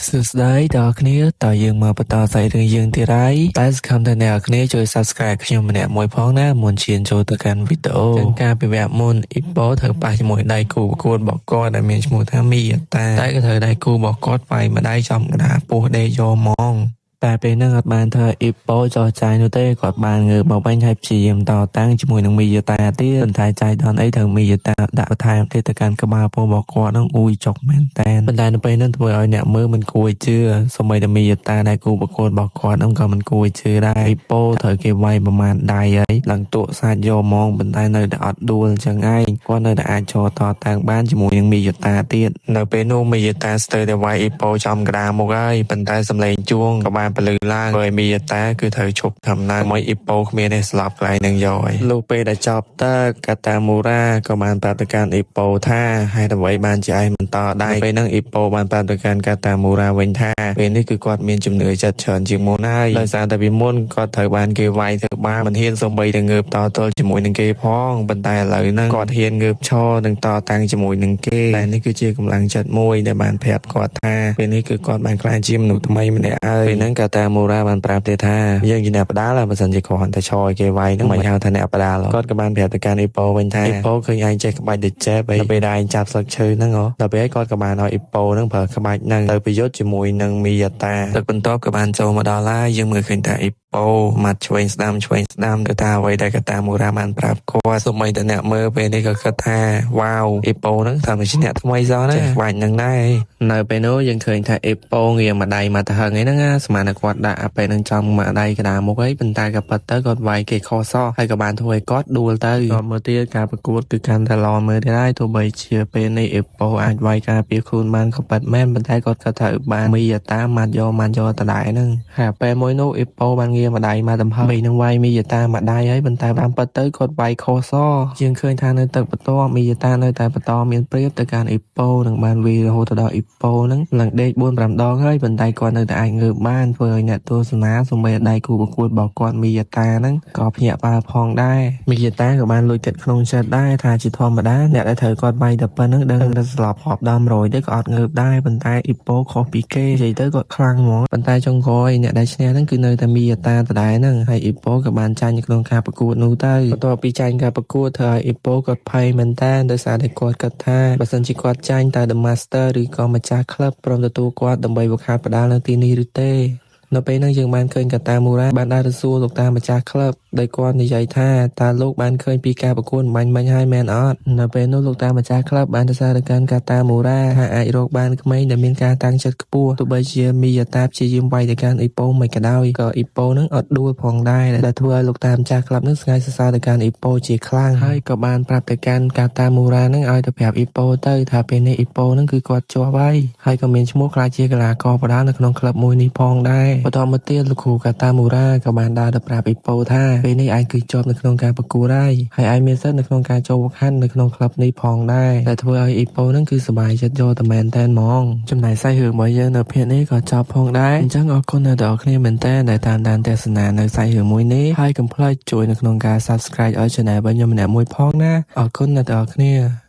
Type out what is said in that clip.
សួស្តីដល់គ្នាតើយើងមកបន្តសាច់រឿងយើងទៀតហើយតែសង្ឃឹមថាអ្នកគ្នាជួយ Subscribe ខ្ញុំម្នាក់មួយផងណាមុនឈានចូលទៅកាន់វីដេអូចឹងការពីវគ្គមុនអ៊ីប៉ូត្រូវប៉ះជាមួយដៃគូប្រកួតរបស់គាត់ដែលមានឈ្មោះថាមីយ៉ាតាតែក៏ត្រូវដៃគូរបស់គាត់វាយម្ដាយចំកណ្ដាលពោះដេកយកហ្មងតែពេលហ្នឹងអត់បានធ្វើអ៊ីប៉ូចោះចាយនោះទេគាត់បានងើបមកវិញហើយព្យាយាមតតាំងជាមួយនឹងមីយ៉ាតាទៀតប៉ុន្តែចាយដនអីត្រូវមីយ៉ាតាដាក់បន្ថែមទៀតទៅកាន់ក្បាលពោះរបស់គាត់ហ្នឹងអ៊ុយចុកមែនតែនប៉ុន្តែនៅពេលហ្នឹងធ្វើឲ្យអ្នកមើលមិនគួរជឿសូម្បីតែមីយ៉ាតាដែលគូប្រកួតរបស់គាត់ហ្នឹងក៏មិនគួរជឿដែរអ៊ីប៉ូត្រូវគេវាយប្រមាណដៃហើយឡើងទក់សាច់យកហ្មងប៉ុន្តែនៅតែអត់ដួលអញ្ចឹងឯងគាត់នៅតែអាចចោតតាំងបានជាមួយនឹងមីយ៉ាតាទៀតនៅពេលនោះមីយ៉ាតាស្ទើរតែវាយអ៊ីប៉ូចំកណ្ដាលមុខហើយប៉ុន្តែសម្លេងជួងក៏បានពលឺឡើងហើយមីយ៉ាតាគឺត្រូវឈប់ធ្វើណាមកអ៊ីប៉ូគ្មានទេស្លាប់កន្លែងនឹងយកហើយលុះពេលដែលចប់តើកាតាមូរ៉ាក៏បានប្រាប់ទៅកាន់អ៊ីប៉ូថាហេតុអ្វីបានជាឯងបន្តដែរពេលហ្នឹងអ៊ីប៉ូបានប្រាប់ទៅកាន់កាតាមូរ៉ាវិញថាពេលនេះគឺគាត់មានជំនឿចិត្តច្រើនជាងមុនហើយដោយសារតែពីមុនគាត់ត្រូវបានគេវាយទៅបានមិនហ៊ានសូម្បីតែងើបតទល់ជាមួយនឹងគេផងប៉ុន្តែឥឡូវហ្នឹងគាត់ហ៊ានងើបឈរនិងតតាំងជាមួយនឹងគេតែនេះគឺជាកម្លាំងចិត្តមួយដែលបានប្រាប់គាត់ថាពេលនេះគឺគាត់បានក្លាយជាមនុស្សថ្មីម្នាក់ហើយពេលហ្នឹងកាតាមូរ៉ាបានប្រាប់ទេថាយើងជាអ្នកផ្ដាល់បើសិនជាគ្រាន់តែឈរឲ្យគេវាយហ្នឹងមិនហៅថាអ្នកផ្ដាល់គាត់ក៏បានប្រាប់ទៅកាន់អ៊ីប៉ូវិញថាអ៊ីប៉ូឃើញឯងចេះក្បាច់ដូចចេះដល់ពេលដែលឯងចាប់ស្លឹកឈើហ្នឹងដល់ពេលគាត់ក៏បានឲ្យអ៊ីប៉ូហ្នឹងប្រើក្បាច់ហ្នឹងទៅប្រយុទ្ធជាមួយនឹងមីយ៉ាតាទឹកបន្ទាប់ក៏បានចូលមកដល់ហើយយើងមើលឃើញថាអ៊ីប៉ូមាត់ឆ្វេងស្ដាំទៅថាអ្វីដែលកាតាមូរ៉ាបានប្រាប់គាត់សូម្បីតែអ្នកមើលពេលនេះក៏គិតថាវ៉ាវអ៊ីប៉ូហ្នឹងថាមិនជាអ្នកថ្មីសោះណាក្បាច់ហ្នឹងដែរនៅពេលនោះយើងឃើញថាអ៊ីប៉ូងាម្ដាយមកទៅហឹងអីហ្នឹងស្មានតែគាត់ដាក់អាពេលហ្នឹងចំម្ដាយកណ្ដាលមុខអីប៉ុន្តែក៏ប៉ិតទៅគាត់វាយគេខុសសោះហើយក៏បានធ្វើឲ្យគាត់ដួលទៅគាត់មើលទៀតការប្រកួតគឺកាន់តែល្អមើលទៀតហើយទោះបីជាពេលនេះអ៊ីប៉ូអាចវាយការពារខ្លួនបានក៏ប៉ិតមែនប៉ុន្តែគាត់គិតថាបានមីយ៉ាតាម៉ាត់យកតដែរហ្នឹងហើយពេលមួយនោះអ៊ីប៉ូបានងាម្ដាយមកតំហឹងពេលនឹងវាយមីយ៉ាតាម្ដាយហើយប៉ុន្តែបានប៉ិតទៅគាត់វាយខុសសយើងឃើញថានៅទឹកបន្ទាប់មីយ៉ាតានៅតែបន្តមានព្រៀបទៅកាន់អ៊ីប៉ូនិងបានវាយរហូតដល់អ៊ីប៉ូហ្នឹងឡើងដេក 4-5 ដងហើយប៉ុន្តែគាត់នៅតែអាចងើបបានធ្វើឲ្យអ្នកទស្សនាសូម្បីតែដៃគូប្រកួតរបស់គាត់មីយ៉ាតាហ្នឹងក៏ភ្ញាក់ផ្អើលផងដែរមីយ៉ាតាក៏បានលួចគិតក្នុងចិត្តដែរថាជាធម្មតាអ្នកដែលត្រូវគាត់វាយតែប៉ុណ្្នឹងដឹងតែស្លាប់ហប់ដល់100ទៅក៏អត់ងើបដែរប៉ុន្តែអ៊ីប៉ូខុសពីគេនិយាយទៅគាត់ខ្លាំងហ្មងប៉ុន្តែចុងក្រោយអ្នកដែលឈ្នះហ្នឹងគឺនៅតែមីយ៉ាតាដដែលហ្នឹងហើយអ៊ីប៉ូក៏បានចាញ់នៅក្នុងការប្រកួតនោះទៅបន្ទាប់ពីចាញ់ការប្រកួតធ្វើឲ្យអ៊ីប៉ូគាត់ភ័យមែនតើដោយសារតែគាត់គិតថាបើសិនជាគាត់ចាញ់តើ The Master ឬក៏ម្ចាស់ក្លឹបព្រមទទួលគាត់ដើម្បីវឹកហាត់ផ្ដាល់នៅទីនេះឬទេនៅពេលហ្នឹងយើងបានឃើញកាតាមូរ៉ាបានដើរទៅសួរលោកតាម្ចាស់ក្លឹបដោយគាត់និយាយថាតើលោកបានឃើញពីការប្រកួតមិញហើយមែនអត់នៅពេលនោះលោកតាម្ចាស់ក្លឹបបានទៅសារទៅកាន់កាតាមូរ៉ាថាអាចរកបានក្មេងដែលមានការតាំងចិត្តខ្ពស់ទោះបីជាមីយ៉ាតាព្យាយាមវាយទៅកាន់អ៊ីប៉ូមិនក៏ដោយក៏អ៊ីប៉ូហ្នឹងអត់ដួលផងដែរដែលធ្វើឲ្យលោកតាម្ចាស់ក្លឹបហ្នឹងស្ងាយសរសើរទៅកាន់អ៊ីប៉ូជាខ្លាំងហើយក៏បានប្រាប់ទៅកាន់កាតាមូរ៉ាហ្នឹងឲ្យទៅប្រាប់អ៊ីប៉ូទៅថាពេលនេះអ៊ីប៉ូហ្នឹងគឺគាត់ជាប់ហើយក៏មានឈ្មោះក្លាយជាកីឡាករផ្ដាល់នៅក្នុងក្លឹបមួយនេះផងដែរបន្តមកទៀតលោកគ្រូកាតាមូរ៉ាក៏បានដើរទៅប្រាប់អ៊ីប៉ូថាពេលនេះឯងគឺជាប់នៅក្នុងការប្រកួតហើយឯងមានសិទ្ធិនៅក្នុងការចូលវឹកហាត់នៅក្នុងក្លឹបនេះផងដែរដែលធ្វើឲ្យអ៊ីប៉ូហ្នឹងគឺសប្បាយចិត្តយកតែមែនតែនហ្មងចំណែកសាច់រឿងរបស់យើងនៅភាគនេះក៏ចប់ផងដែរអញ្ចឹងអរគុណដល់អ្នកគ្នាមែនតើដែលតាមដានទស្សនានៅសាច់រឿងមួយនេះហើយកុំភ្លេចជួយនៅក្នុងការ Subscribe ឲ្យ Channel របស់ខ្ញុំម្នាក់មួយផងណាអរគុណដល់អ្នកគ្នា